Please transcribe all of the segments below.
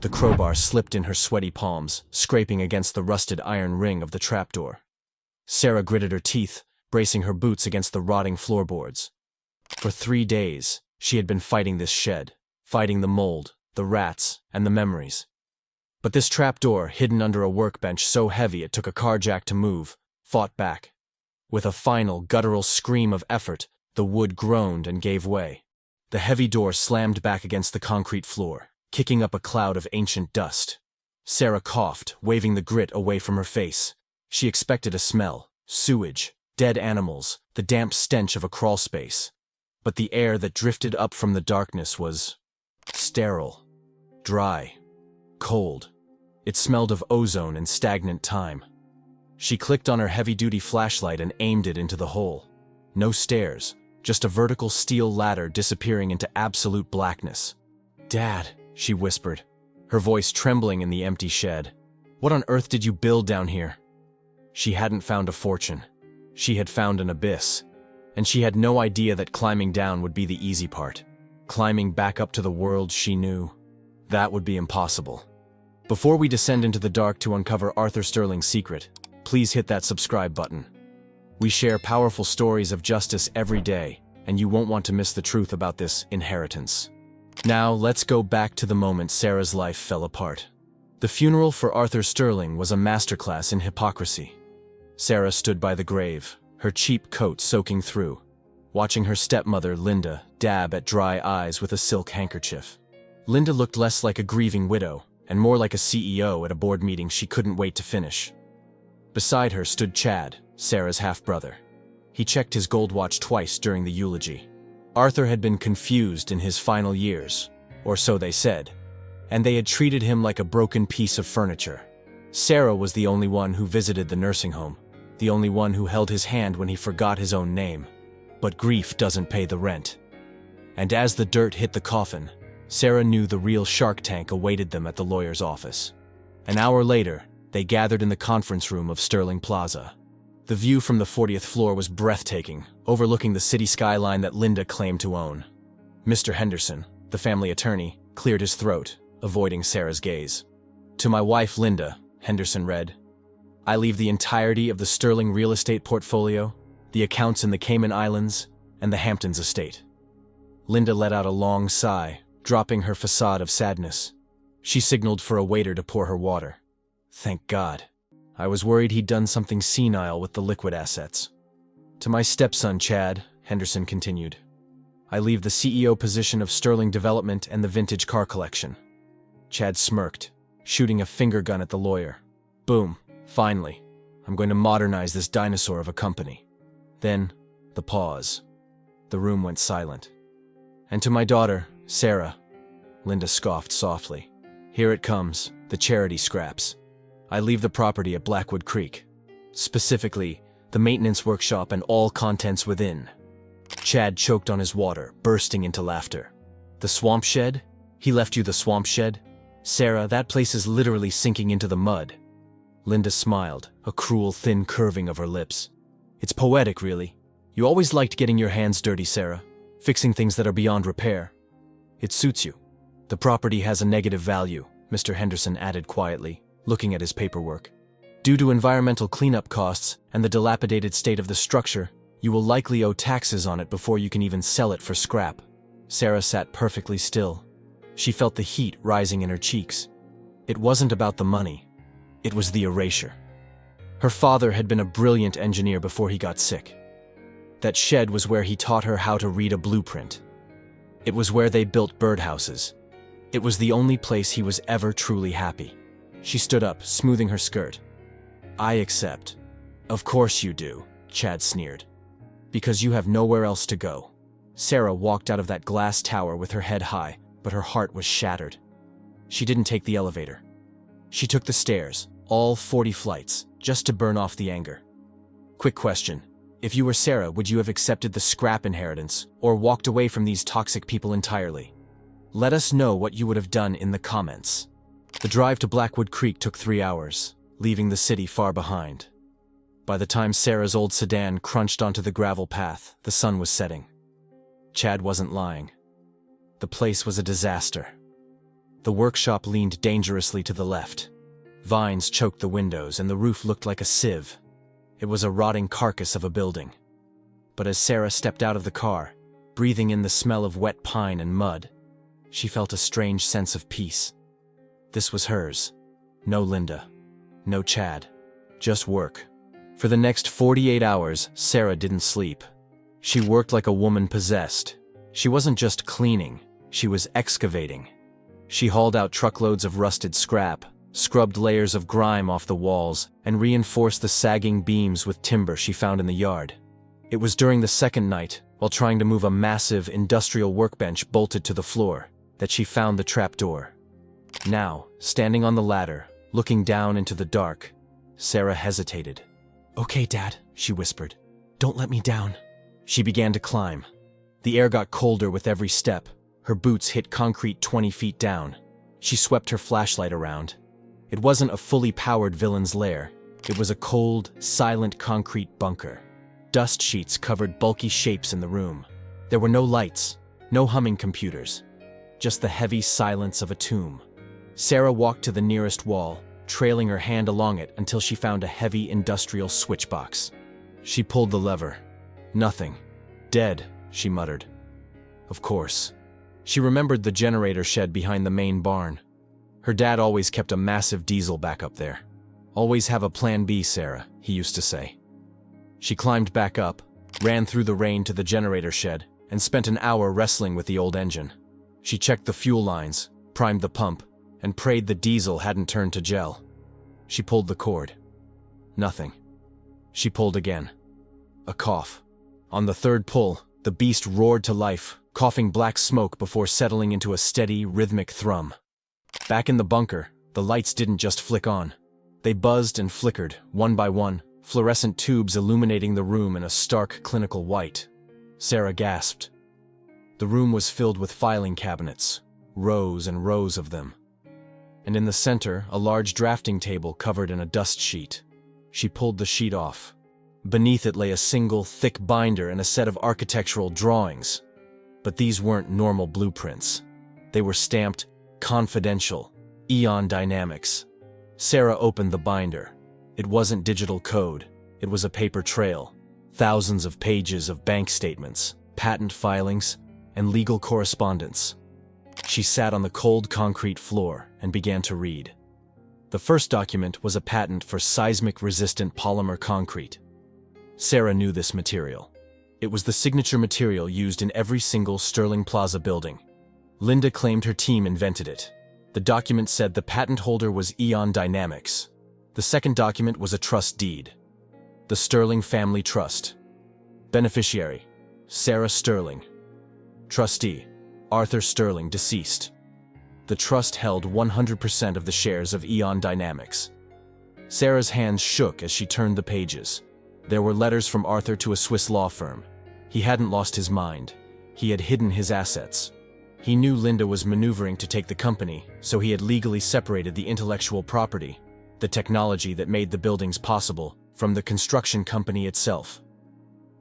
The crowbar slipped in her sweaty palms, scraping against the rusted iron ring of the trapdoor. Sarah gritted her teeth, bracing her boots against the rotting floorboards. For 3 days, she had been fighting this shed, fighting the mold, the rats, and the memories. But this trapdoor, hidden under a workbench so heavy it took a carjack to move, fought back. With a final, guttural scream of effort, the wood groaned and gave way. The heavy door slammed back against the concrete floor, kicking up a cloud of ancient dust. Sarah coughed, waving the grit away from her face. She expected a smell, sewage, dead animals, the damp stench of a crawlspace. But the air that drifted up from the darkness was sterile, dry, cold. It smelled of ozone and stagnant time. She clicked on her heavy-duty flashlight and aimed it into the hole. No stairs, just a vertical steel ladder disappearing into absolute blackness. "Dad," she whispered, her voice trembling in the empty shed. "What on earth did you build down here?" She hadn't found a fortune. She had found an abyss. And she had no idea that climbing down would be the easy part. Climbing back up to the world she knew, that would be impossible. Before we descend into the dark to uncover Arthur Sterling's secret, please hit that subscribe button. We share powerful stories of justice every day, and you won't want to miss the truth about this inheritance. Now, let's go back to the moment Sarah's life fell apart. The funeral for Arthur Sterling was a masterclass in hypocrisy. Sarah stood by the grave, her cheap coat soaking through, watching her stepmother, Linda, dab at dry eyes with a silk handkerchief. Linda looked less like a grieving widow, and more like a CEO at a board meeting she couldn't wait to finish. Beside her stood Chad, Sarah's half-brother. He checked his gold watch twice during the eulogy. Arthur had been confused in his final years, or so they said, and they had treated him like a broken piece of furniture. Sarah was the only one who visited the nursing home, the only one who held his hand when he forgot his own name. But grief doesn't pay the rent. And as the dirt hit the coffin, Sarah knew the real Shark Tank awaited them at the lawyer's office. An hour later, they gathered in the conference room of Sterling Plaza. The view from the 40th floor was breathtaking, overlooking the city skyline that Linda claimed to own. Mr. Henderson, the family attorney, cleared his throat, avoiding Sarah's gaze. "To my wife, Linda," Henderson read, "I leave the entirety of the Sterling real estate portfolio, the accounts in the Cayman Islands, and the Hamptons estate." Linda let out a long sigh, dropping her facade of sadness. She signaled for a waiter to pour her water. "Thank God. I was worried he'd done something senile with the liquid assets." "To my stepson, Chad," Henderson continued, "I leave the CEO position of Sterling Development and the vintage car collection." Chad smirked, shooting a finger gun at the lawyer. "Boom. Finally. I'm going to modernize this dinosaur of a company." Then, the pause. The room went silent. "And to my daughter, Sarah," Linda scoffed softly. "Here it comes, the charity scraps. I leave the property at Blackwood Creek. Specifically, the maintenance workshop and all contents within." Chad choked on his water, bursting into laughter. "The swamp shed? He left you the swamp shed? Sarah, that place is literally sinking into the mud." Linda smiled, a cruel thin curving of her lips. "It's poetic, really. You always liked getting your hands dirty, Sarah, fixing things that are beyond repair. It suits you. The property has a negative value," Mr. Henderson added quietly, looking at his paperwork. "Due to environmental cleanup costs and the dilapidated state of the structure, you will likely owe taxes on it before you can even sell it for scrap." Sarah sat perfectly still. She felt the heat rising in her cheeks. It wasn't about the money. It was the erasure. Her father had been a brilliant engineer before he got sick. That shed was where he taught her how to read a blueprint. It was where they built birdhouses. It was the only place he was ever truly happy. She stood up, smoothing her skirt. "I accept." "Of course you do," Chad sneered. "Because you have nowhere else to go." Sarah walked out of that glass tower with her head high, but her heart was shattered. She didn't take the elevator. She took the stairs, all 40 flights, just to burn off the anger. Quick question. If you were Sarah, would you have accepted the scrap inheritance, or walked away from these toxic people entirely? Let us know what you would have done in the comments. The drive to Blackwood Creek took 3 hours, leaving the city far behind. By the time Sarah's old sedan crunched onto the gravel path, the sun was setting. Chad wasn't lying. The place was a disaster. The workshop leaned dangerously to the left. Vines choked the windows and the roof looked like a sieve. It was a rotting carcass of a building. But as Sarah stepped out of the car, breathing in the smell of wet pine and mud, she felt a strange sense of peace. This was hers. No Linda. No Chad. Just work. For the next 48 hours, Sarah didn't sleep. She worked like a woman possessed. She wasn't just cleaning, she was excavating. She hauled out truckloads of rusted scrap, scrubbed layers of grime off the walls, and reinforced the sagging beams with timber she found in the yard. It was during the second night, while trying to move a massive industrial workbench bolted to the floor, that she found the trapdoor. Now, standing on the ladder, looking down into the dark, Sarah hesitated. "Okay, Dad," she whispered. "Don't let me down." She began to climb. The air got colder with every step. Her boots hit concrete 20 feet down. She swept her flashlight around. It wasn't a fully powered villain's lair. It was a cold, silent concrete bunker. Dust sheets covered bulky shapes in the room. There were no lights, no humming computers, just the heavy silence of a tomb. Sarah walked to the nearest wall, trailing her hand along it until she found a heavy industrial switch box. She pulled the lever. Nothing. "Dead," she muttered. Of course. She remembered the generator shed behind the main barn. Her dad always kept a massive diesel back up there. "Always have a plan B, Sarah," he used to say. She climbed back up, ran through the rain to the generator shed, and spent an hour wrestling with the old engine. She checked the fuel lines, primed the pump, and prayed the diesel hadn't turned to gel. She pulled the cord. Nothing. She pulled again. A cough. On the third pull, the beast roared to life, coughing black smoke before settling into a steady, rhythmic thrum. Back in the bunker, the lights didn't just flick on. They buzzed and flickered, one by one, fluorescent tubes illuminating the room in a stark, clinical white. Sarah gasped. The room was filled with filing cabinets, rows and rows of them. And in the center, a large drafting table covered in a dust sheet. She pulled the sheet off. Beneath it lay a single, thick binder and a set of architectural drawings. But these weren't normal blueprints. They were stamped, "Confidential, Eon Dynamics." Sarah opened the binder. It wasn't digital code. It was a paper trail. Thousands of pages of bank statements, patent filings, and legal correspondence. She sat on the cold concrete floor and began to read. The first document was a patent for seismic-resistant polymer concrete. Sarah knew this material. It was the signature material used in every single Sterling Plaza building. Linda claimed her team invented it. The document said the patent holder was Eon Dynamics. The second document was a trust deed. The Sterling Family Trust. Beneficiary: Sarah Sterling. Trustee: Arthur Sterling, deceased. The trust held 100% of the shares of Eon Dynamics. Sarah's hands shook as she turned the pages. There were letters from Arthur to a Swiss law firm. He hadn't lost his mind. He had hidden his assets. He knew Linda was maneuvering to take the company, so he had legally separated the intellectual property, the technology that made the buildings possible, from the construction company itself.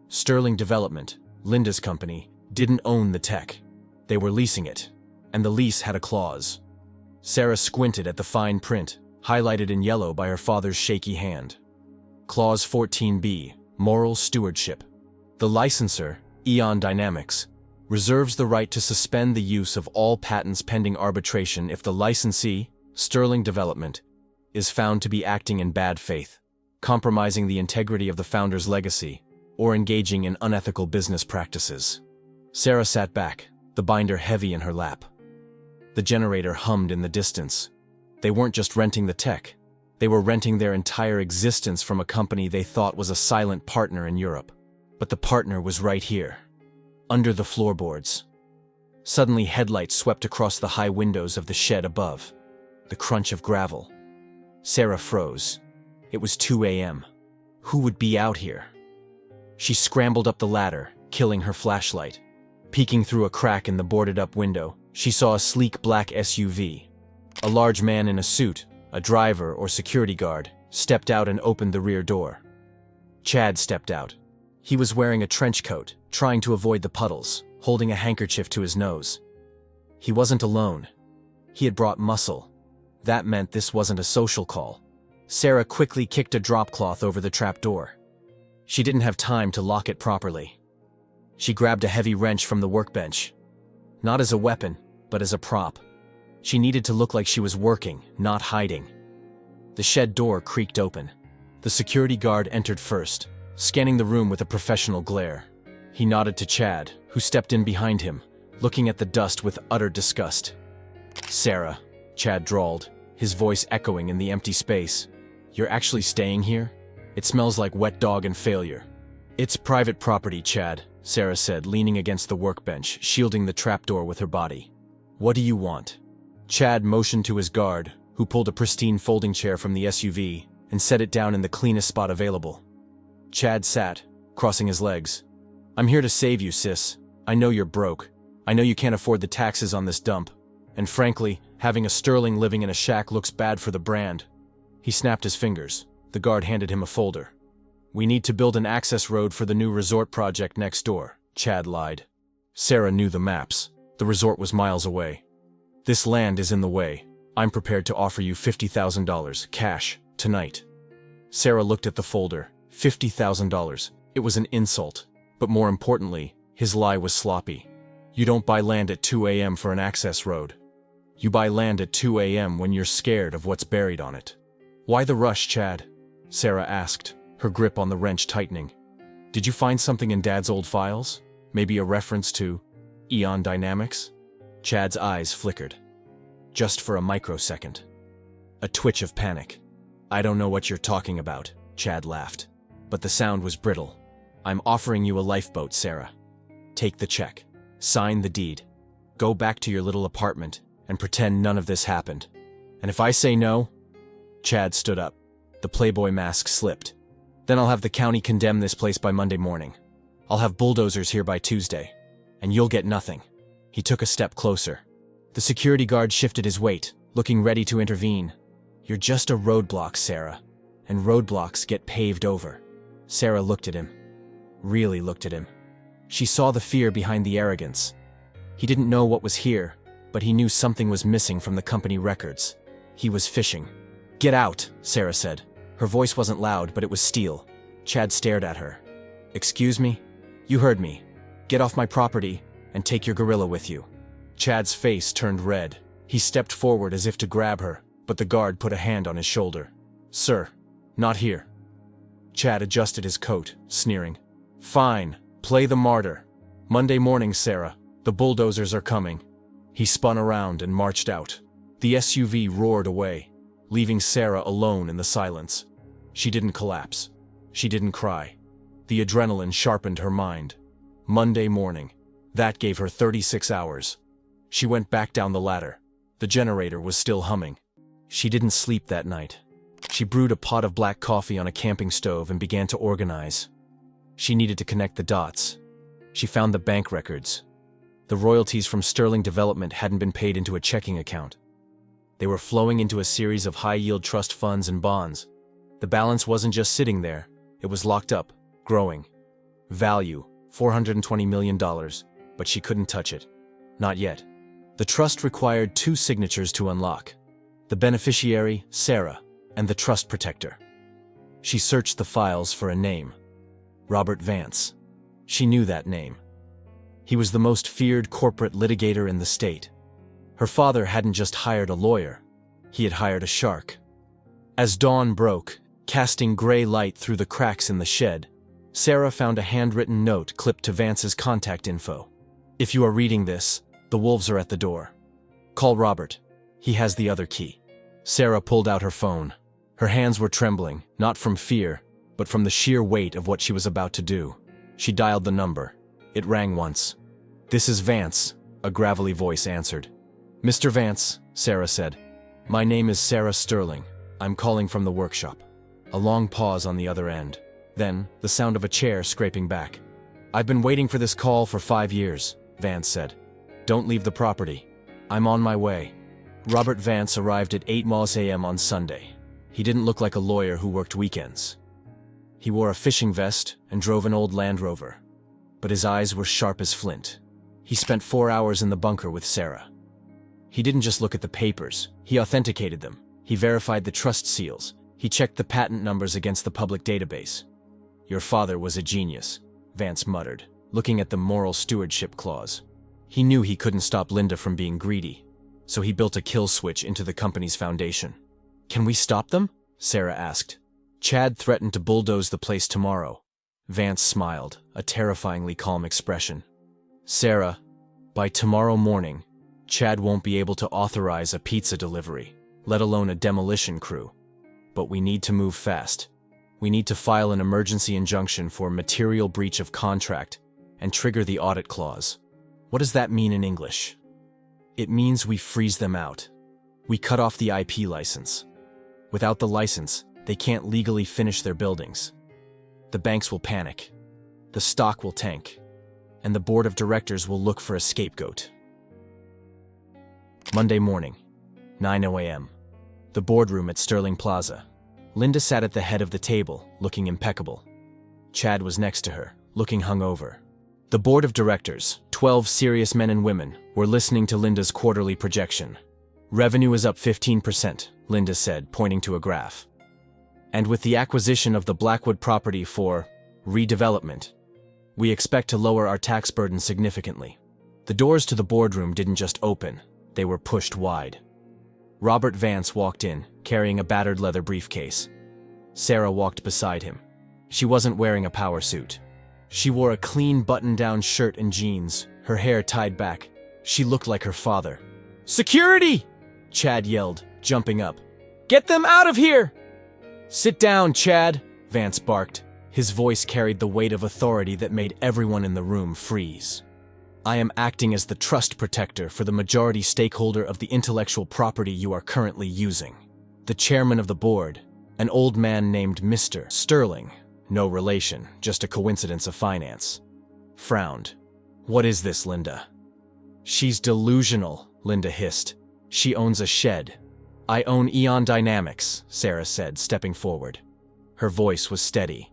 Sterling Development, Linda's company, didn't own the tech. They were leasing it, and the lease had a clause. Sarah squinted at the fine print, highlighted in yellow by her father's shaky hand. Clause 14b, Moral Stewardship. The licensor, Eon Dynamics, reserves the right to suspend the use of all patents pending arbitration if the licensee, Sterling Development, is found to be acting in bad faith, compromising the integrity of the founder's legacy, or engaging in unethical business practices. Sarah sat back, the binder heavy in her lap. The generator hummed in the distance. They weren't just renting the tech. They were renting their entire existence from a company they thought was a silent partner in Europe. But the partner was right here, under the floorboards. Suddenly, headlights swept across the high windows of the shed above. The crunch of gravel. Sarah froze. It was 2 a.m. Who would be out here? She scrambled up the ladder, killing her flashlight. Peeking through a crack in the boarded-up window, she saw a sleek black SUV. A large man in a suit, a driver or security guard, stepped out and opened the rear door. Chad stepped out. He was wearing a trench coat, trying to avoid the puddles, holding a handkerchief to his nose. He wasn't alone. He had brought muscle. That meant this wasn't a social call. Sarah quickly kicked a drop cloth over the trapdoor. She didn't have time to lock it properly. She grabbed a heavy wrench from the workbench. Not as a weapon, but as a prop. She needed to look like she was working, not hiding. The shed door creaked open. The security guard entered first, scanning the room with a professional glare. He nodded to Chad, who stepped in behind him, looking at the dust with utter disgust. "Sarah," Chad drawled, his voice echoing in the empty space. "You're actually staying here? It smells like wet dog and failure." "It's private property, Chad," Sarah said, leaning against the workbench, shielding the trapdoor with her body. "What do you want?" Chad motioned to his guard, who pulled a pristine folding chair from the SUV and set it down in the cleanest spot available. Chad sat, crossing his legs. "I'm here to save you, sis. I know you're broke. I know you can't afford the taxes on this dump. And frankly, having a Sterling living in a shack looks bad for the brand." He snapped his fingers. The guard handed him a folder. "We need to build an access road for the new resort project next door," Chad lied. Sarah knew the maps. The resort was miles away. "This land is in the way. I'm prepared to offer you $50,000, cash, tonight." Sarah looked at the folder. $50,000. It was an insult. But more importantly, his lie was sloppy. You don't buy land at 2 a.m. for an access road. You buy land at 2 a.m. when you're scared of what's buried on it. "Why the rush, Chad?" Sarah asked, her grip on the wrench tightening. "Did you find something in Dad's old files? Maybe a reference to Eon Dynamics?" Chad's eyes flickered. Just for a microsecond. A twitch of panic. "I don't know what you're talking about," Chad laughed. But the sound was brittle. "I'm offering you a lifeboat, Sarah. Take the check. Sign the deed. Go back to your little apartment and pretend none of this happened. And if I say no..." Chad stood up. The Playboy mask slipped. "Then I'll have the county condemn this place by Monday morning. I'll have bulldozers here by Tuesday. And you'll get nothing." He took a step closer. The security guard shifted his weight, looking ready to intervene. "You're just a roadblock, Sarah. And roadblocks get paved over." Sarah looked at him. Really looked at him. She saw the fear behind the arrogance. He didn't know what was here, but he knew something was missing from the company records. He was fishing. "Get out," Sarah said. Her voice wasn't loud, but it was steel. Chad stared at her. "Excuse me? You heard me. Get off my property and take your gorilla with you." Chad's face turned red. He stepped forward as if to grab her, but the guard put a hand on his shoulder. "Sir, not here." Chad adjusted his coat, sneering. "Fine, play the martyr. Monday morning, Sarah. The bulldozers are coming." He spun around and marched out. The SUV roared away, leaving Sarah alone in the silence. She didn't collapse. She didn't cry. The adrenaline sharpened her mind. Monday morning. That gave her 36 hours. She went back down the ladder. The generator was still humming. She didn't sleep that night. She brewed a pot of black coffee on a camping stove and began to organize. She needed to connect the dots. She found the bank records. The royalties from Sterling Development hadn't been paid into a checking account. They were flowing into a series of high-yield trust funds and bonds. The balance wasn't just sitting there. It was locked up, growing. Value, $420 million, but she couldn't touch it. Not yet. The trust required 2 signatures to unlock. The beneficiary, Sarah, and the trust protector. She searched the files for a name. Robert Vance. She knew that name. He was the most feared corporate litigator in the state. Her father hadn't just hired a lawyer. He had hired a shark. As dawn broke, casting gray light through the cracks in the shed, Sarah found a handwritten note clipped to Vance's contact info. "If you are reading this, the wolves are at the door. Call Robert. He has the other key." Sarah pulled out her phone. Her hands were trembling, not from fear, but from the sheer weight of what she was about to do. She dialed the number. It rang once. "This is Vance," a gravelly voice answered. "Mr. Vance," Sarah said. "My name is Sarah Sterling. I'm calling from the workshop." A long pause on the other end. Then, the sound of a chair scraping back. "I've been waiting for this call for 5 years," Vance said. "Don't leave the property. I'm on my way." Robert Vance arrived at 8 a.m. on Sunday. He didn't look like a lawyer who worked weekends. He wore a fishing vest and drove an old Land Rover. But his eyes were sharp as flint. He spent 4 hours in the bunker with Sarah. He didn't just look at the papers, he authenticated them. He verified the trust seals. He checked the patent numbers against the public database. Your father was a genius, Vance muttered, looking at the moral stewardship clause. He knew he couldn't stop Linda from being greedy, so he built a kill switch into the company's foundation. Can we stop them? Sarah asked. Chad threatened to bulldoze the place tomorrow. Vance smiled, a terrifyingly calm expression. Sarah, by tomorrow morning, Chad won't be able to authorize a pizza delivery, let alone a demolition crew. But we need to move fast. We need to file an emergency injunction for material breach of contract and trigger the audit clause. What does that mean in English? It means we freeze them out. We cut off the IP license. Without the license, they can't legally finish their buildings. The banks will panic. The stock will tank. And the board of directors will look for a scapegoat. Monday morning, 9:00 a.m. The boardroom at Sterling Plaza. Linda sat at the head of the table, looking impeccable. Chad was next to her, looking hungover. The board of directors, 12 serious men and women, were listening to Linda's quarterly projection. Revenue is up 15%, Linda said, pointing to a graph. And with the acquisition of the Blackwood property for redevelopment, we expect to lower our tax burden significantly. The doors to the boardroom didn't just open, they were pushed wide. Robert Vance walked in, carrying a battered leather briefcase. Sarah walked beside him. She wasn't wearing a power suit. She wore a clean button-down shirt and jeans, her hair tied back. She looked like her father. "Security!" Chad yelled, jumping up. "Get them out of here!" "Sit down, Chad," Vance barked. His voice carried the weight of authority that made everyone in the room freeze. "I am acting as the trust protector for the majority stakeholder of the intellectual property you are currently using." The chairman of the board, an old man named Mr. Sterling, no relation, just a coincidence of finance, frowned. "What is this, Linda?" "She's delusional," Linda hissed. "She owns a shed." "I own Eon Dynamics," Sarah said, stepping forward. Her voice was steady.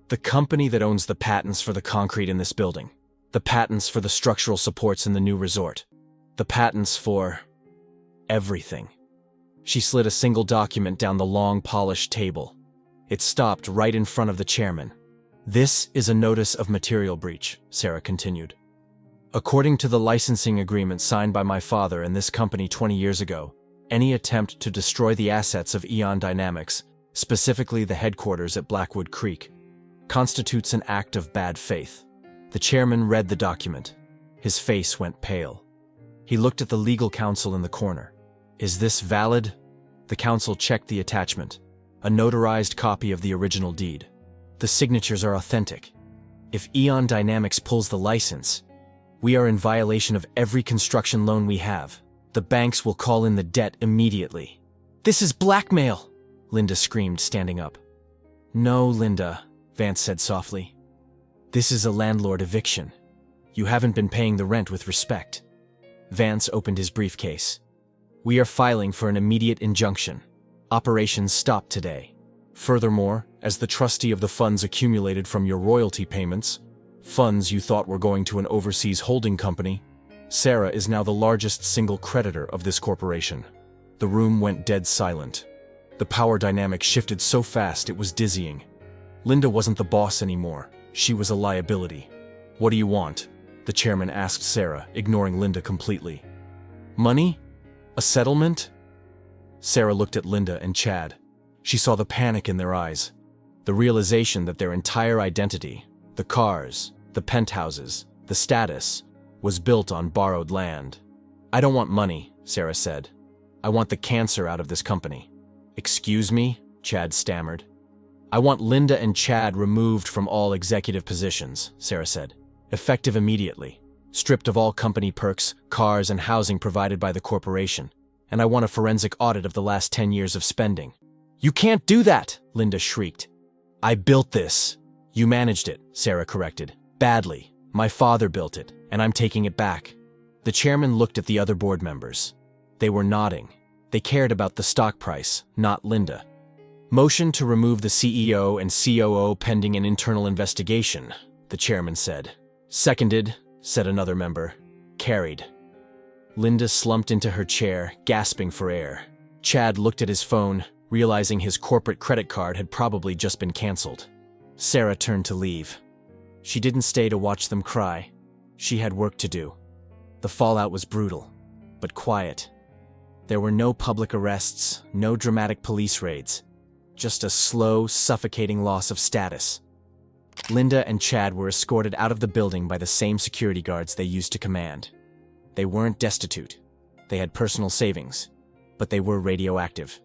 "The company that owns the patents for the concrete in this building. The patents for the structural supports in the new resort. The patents for everything." She slid a single document down the long, polished table. It stopped right in front of the chairman. "This is a notice of material breach," Sarah continued. "According to the licensing agreement signed by my father and this company 20 years ago, any attempt to destroy the assets of Eon Dynamics, specifically the headquarters at Blackwood Creek, constitutes an act of bad faith." The chairman read the document. His face went pale. He looked at the legal counsel in the corner. "Is this valid?" The counsel checked the attachment, a notarized copy of the original deed. "The signatures are authentic. If Eon Dynamics pulls the license, we are in violation of every construction loan we have. The banks will call in the debt immediately." "This is blackmail!" Linda screamed, standing up. "No, Linda," Vance said softly. "This is a landlord eviction. You haven't been paying the rent with respect." Vance opened his briefcase. "We are filing for an immediate injunction. Operations stop today. Furthermore, as the trustee of the funds accumulated from your royalty payments, funds you thought were going to an overseas holding company, Sarah is now the largest single creditor of this corporation." The room went dead silent. The power dynamic shifted so fast it was dizzying. Linda wasn't the boss anymore. She was a liability. "What do you want?" the chairman asked Sarah, ignoring Linda completely. "Money? A settlement?" Sarah looked at Linda and Chad. She saw the panic in their eyes, the realization that their entire identity, the cars, the penthouses, the status, was built on borrowed land. "I don't want money," Sarah said. "I want the cancer out of this company." "Excuse me?" Chad stammered. "I want Linda and Chad removed from all executive positions," Sarah said. "Effective immediately. Stripped of all company perks, cars, and housing provided by the corporation. And I want a forensic audit of the last 10 years of spending." "You can't do that!" Linda shrieked. "I built this." "You managed it," Sarah corrected. "Badly. My father built it, and I'm taking it back." The chairman looked at the other board members. They were nodding. They cared about the stock price, not Linda. "Motion to remove the CEO and COO pending an internal investigation," the chairman said. "Seconded," said another member. "Carried." Linda slumped into her chair, gasping for air. Chad looked at his phone, realizing his corporate credit card had probably just been canceled. Sarah turned to leave. She didn't stay to watch them cry. She had work to do. The fallout was brutal, but quiet. There were no public arrests, no dramatic police raids. Just a slow, suffocating loss of status. Linda and Chad were escorted out of the building by the same security guards they used to command. They weren't destitute. They had personal savings, but they were radioactive.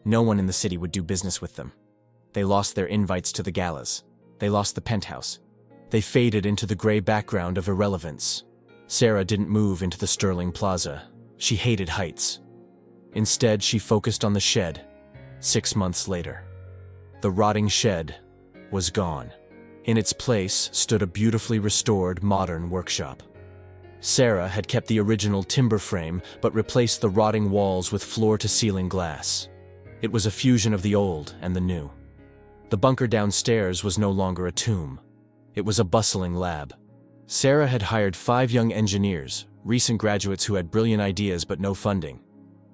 No one in the city would do business with them. They lost their invites to the galas. They lost the penthouse. They faded into the gray background of irrelevance. Sarah didn't move into the Sterling Plaza. She hated heights. Instead, she focused on the shed. 6 months later, the rotting shed was gone. In its place stood a beautifully restored modern workshop. Sarah had kept the original timber frame but replaced the rotting walls with floor-to-ceiling glass. It was a fusion of the old and the new. The bunker downstairs was no longer a tomb. It was a bustling lab. Sarah had hired 5 young engineers, recent graduates who had brilliant ideas but no funding.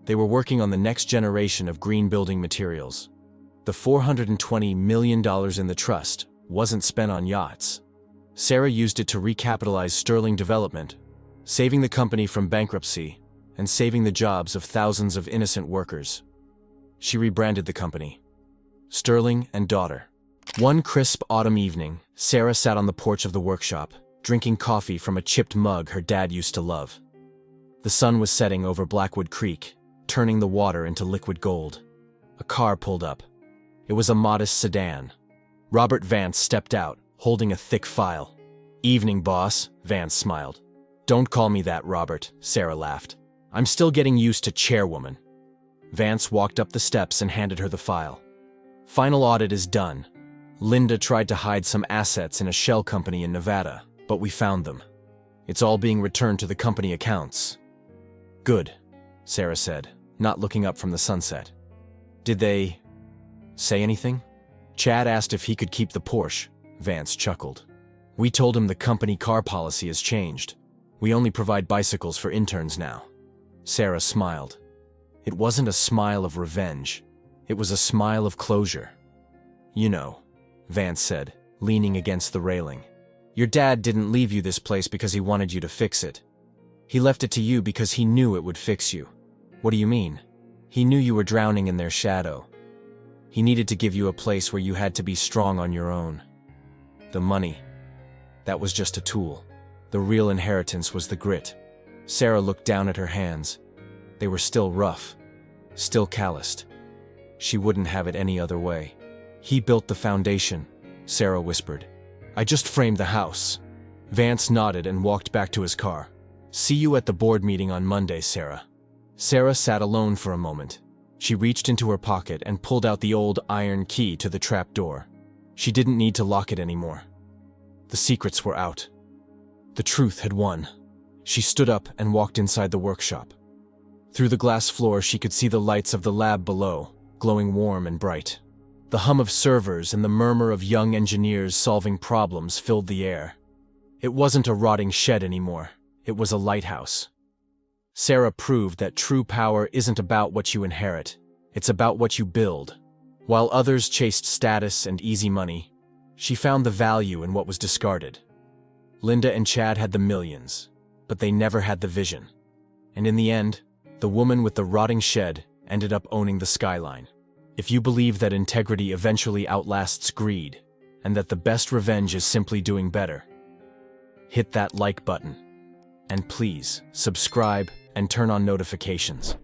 They were working on the next generation of green building materials. The $420 million in the trust wasn't spent on yachts. Sarah used it to recapitalize Sterling Development, saving the company from bankruptcy and saving the jobs of thousands of innocent workers. She rebranded the company, Sterling and Daughter. One crisp autumn evening, Sarah sat on the porch of the workshop, drinking coffee from a chipped mug her dad used to love. The sun was setting over Blackwood Creek, turning the water into liquid gold. A car pulled up. It was a modest sedan. Robert Vance stepped out, holding a thick file. "Evening, boss," Vance smiled. "Don't call me that, Robert," Sarah laughed. "I'm still getting used to chairwoman." Vance walked up the steps and handed her the file. "Final audit is done. Linda tried to hide some assets in a shell company in Nevada, but we found them. It's all being returned to the company accounts." "Good," Sarah said, not looking up from the sunset. "Did they say anything?" Chad asked if he could keep the Porsche. Vance chuckled. "We told him the company car policy has changed. We only provide bicycles for interns now." Sarah smiled. It wasn't a smile of revenge. It was a smile of closure. "You know," Vance said, leaning against the railing. "Your dad didn't leave you this place because he wanted you to fix it. He left it to you because he knew it would fix you." "What do you mean?" "He knew you were drowning in their shadow. He needed to give you a place where you had to be strong on your own. The money, that was just a tool. The real inheritance was the grit." Sarah looked down at her hands. They were still rough, still calloused. She wouldn't have it any other way. "He built the foundation," Sarah whispered. "I just framed the house." Vance nodded and walked back to his car. "See you at the board meeting on Monday, Sarah." Sarah sat alone for a moment. She reached into her pocket and pulled out the old iron key to the trapdoor. She didn't need to lock it anymore. The secrets were out. The truth had won. She stood up and walked inside the workshop. Through the glass floor, she could see the lights of the lab below, glowing warm and bright. The hum of servers and the murmur of young engineers solving problems filled the air. It wasn't a rotting shed anymore. It was a lighthouse. Sarah proved that true power isn't about what you inherit. It's about what you build. While others chased status and easy money, she found the value in what was discarded. Linda and Chad had the millions, but they never had the vision. And in the end, the woman with the rotting shed ended up owning the skyline. If you believe that integrity eventually outlasts greed, and that the best revenge is simply doing better, hit that like button. And please, subscribe and turn on notifications.